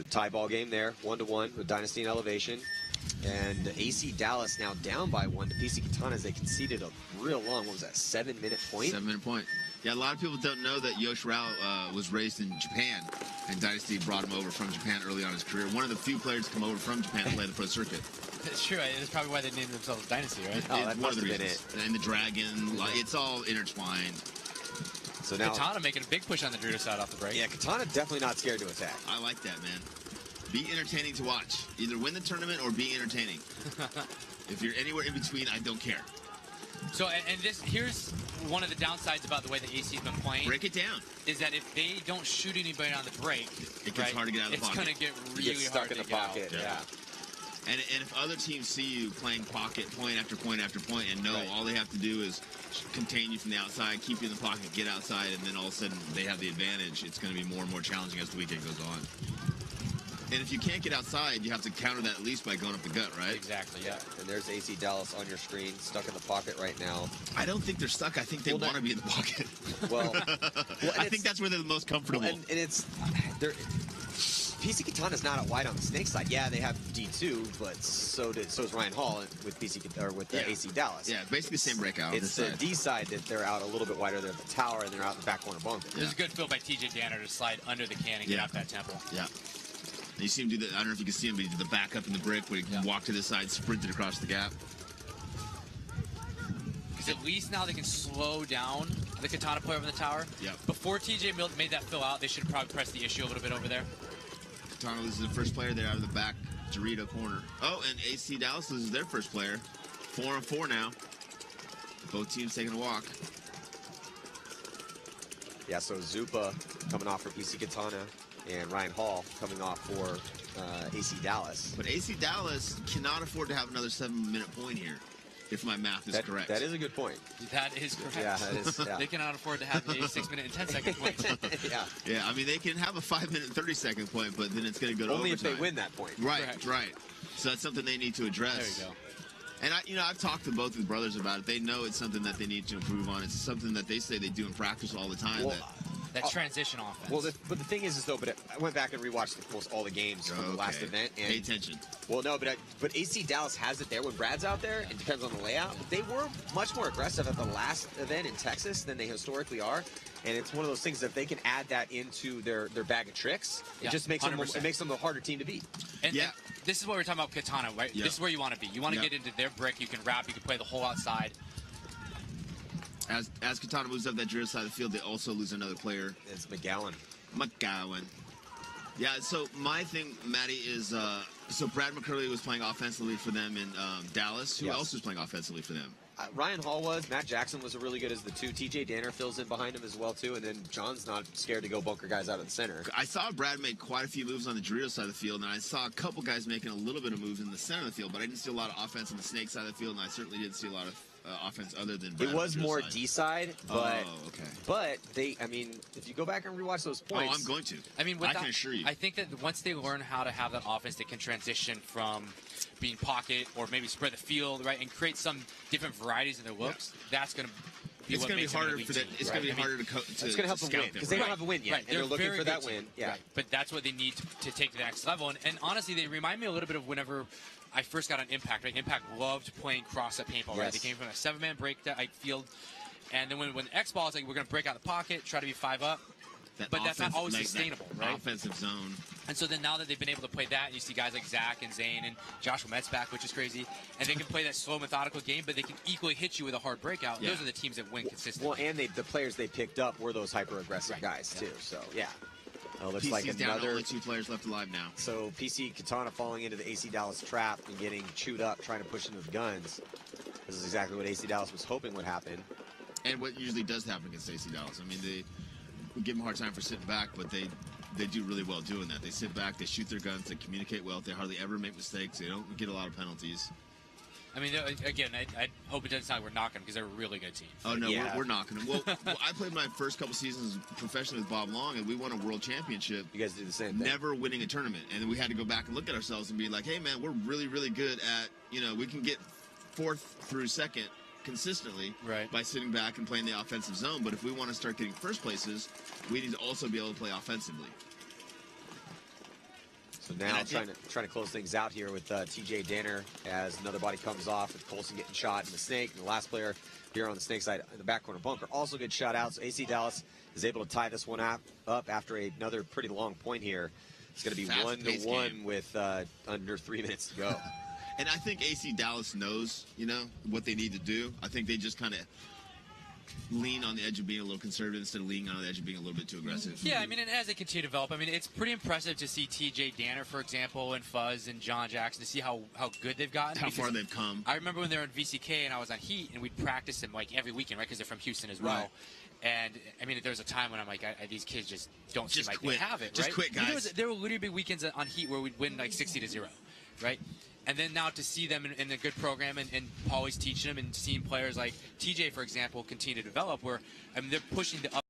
tie ball game there, 1-1 with Dynasty in elevation. And AC Dallas now down by 1 to PC Katana as they conceded a real long, what was that, 7-minute point? 7-minute point. Yeah, a lot of people don't know that Yosh Rao was raised in Japan, and Dynasty brought him over from Japan early on in his career. One of the few players to come over from Japan to play the pro circuit. That's true. That's probably why they named themselves Dynasty, right? Oh, that one of must the have been reasons. it. And the Dragon, it's all intertwined. So now, Katana making a big push on the Druida side off the break. yeah, Katana definitely not scared to attack. I like that, man. Be entertaining to watch. Either win the tournament or be entertaining. If you're anywhere in between, I don't care. So, and here's one of the downsides about the way the AC's been playing. Break it down. Is that if they don't shoot anybody on the break, It gets hard to get out of the pocket. It's going to get really Get stuck hard in to the get pocket, out. yeah. And if other teams see you playing pocket point after point after point and know all they have to do is contain you from the outside, keep you in the pocket, get outside, and then all of a sudden they have the advantage, it's going to be more and more challenging as the weekend goes on. And if you can't get outside, you have to counter that at least by going up the gut, right? Exactly, yeah. And there's AC Dallas on your screen, stuck in the pocket right now. I don't think they're stuck. I think they want to be in the pocket. Well, I think that's where they're the most comfortable. And it's... PC Katana's not at wide on the snake side. Yeah, they have D2, but so is Ryan Hall with AC Dallas. Yeah, basically the same breakout. It's the D side that they're out a little bit wider. They're at the tower and they're out in the back corner bunker. There's a good feel by TJ Danner to slide under the can and get out that temple. Yeah. And you see him do that. I don't know if you can see him, but he did the back up in the brick where he walked to the side, sprinted across the gap. Because at least now they can slow down the Katana player over the tower. Yeah. Before TJ made that fill out, they should probably press the issue a little bit over there. Katana loses the first player there out of the back Dorito corner. Oh, and AC Dallas loses their first player. 4-on-4 now. Both teams taking a walk. Yeah, so Zupa coming off for PC Katana and Ryan Hall coming off for AC Dallas. But AC Dallas cannot afford to have another 7-minute point here, if my math is correct. That is a good point. That is correct. Yeah, that is. Yeah. They cannot afford to have a 6-minute and 10-second point. Yeah. Yeah, I mean, they can have a 5-minute and 30-second point, but then it's going to go to only overtime. if they win that point. Right, right. So that's something they need to address. There you go. And I've talked to both of the brothers about it. They know it's something that they need to improve on. It's something that they say they do in practice all the time. Well, that transition offense. Well, but the thing is though, I went back and rewatched almost all the games from the last event. And, pay attention. Well, no, but AC Dallas has it there when Brad's out there. It depends on the layout. They were much more aggressive at the last event in Texas than they historically are. And it's one of those things that if they can add that into their bag of tricks, it just makes them a harder team to beat. And this is what we're talking about Katana, right? This is where you want to be. You want to get into their brick. You can wrap. You can play the whole outside. As Katana moves up that drill side of the field, they also lose another player. It's McGowan. Yeah, so my thing, Matty, is so Brad McCurley was playing offensively for them in Dallas. Who else was playing offensively for them? Ryan Hall was. Matt Jackson was really good as the 2. TJ Danner fills in behind him as well, too. And then John's not scared to go bunker guys out of the center. I saw Brad make quite a few moves on the Dorito side of the field, and I saw a couple guys making a little bit of moves in the center of the field, but I didn't see a lot of offense on the snake side of the field, and I certainly didn't see a lot of offense other than Brad. It was more D side, but but if you go back and rewatch those points, I'm going to. I mean, I can assure you. I think that once they learn how to have that offense, they can transition from being pocket or maybe spread the field, right, and create some different varieties in their looks. That's going to be it's going to be harder for them. It's going to be harder to it's going to help them win because they don't have a win yet, and they're looking for that win. Yeah, but that's what they need to take to the next level. And honestly, they remind me a little bit of whenever I first got on Impact. Right? Impact loved playing cross-up paintball. Right? They came from a 7-man break field, and then when X-Ball is like, we're going to break out the pocket, try to be 5-up. But that's not always sustainable, right? Offensive zone. And so then now that they've been able to play that, and you see guys like Zach and Zane and Joshua Metz back, which is crazy, and they can play that slow, methodical game, but they can equally hit you with a hard breakout. Those are the teams that win consistently. Well, and the players they picked up were those hyper-aggressive guys, too. So, yeah. Looks PC's like down, only 2 players left alive now. So PC Katana falling into the AC Dallas trap and getting chewed up, trying to push into the guns. This is exactly what AC Dallas was hoping would happen. And what usually does happen against AC Dallas. I mean, we give them a hard time for sitting back, but they do really well doing that. They sit back, they shoot their guns, they communicate well. They hardly ever make mistakes. They don't get a lot of penalties. I mean, again, I hope it doesn't sound like we're knocking them because they're a really good team. Oh, no, we're knocking them. Well, I played my first couple seasons professionally with Bob Long, and we won a world championship. You guys did the same thing. Never winning a tournament. And then we had to go back and look at ourselves and be like, hey, man, we're really, really good at, we can get 4th through 2nd consistently by sitting back and playing the offensive zone. But if we want to start getting first places, we need to also be able to play offensively. So now trying to close things out here with TJ Danner as another body comes off with Colson getting shot in the snake. And the last player here on the snake side in the back corner bunker also good shot out. So AC Dallas is able to tie this one up after another pretty long point here. It's going to be 1-1 with under 3 minutes to go. And I think AC Dallas knows, what they need to do. I think they just kind of lean on the edge of being a little conservative instead of leaning on the edge of being a little bit too aggressive. Yeah, I mean, and as they continue to develop, I mean, it's pretty impressive to see TJ Danner, for example, and Fuzz and John Jackson, to see how good they've gotten. How far they've come. I remember when they were in VCK and I was on Heat, and we'd practice them like every weekend, right, because they're from Houston as well. Right. And, I mean, there was a time when I'm like, these kids just don't seem like quit. they have it, just right? Quit, guys. There were literally big weekends on Heat where we'd win like 60-0, right? And then now to see them in a good program and Paulie's teaching them and seeing players like TJ, for example, continue to develop where, I mean, they're pushing the up.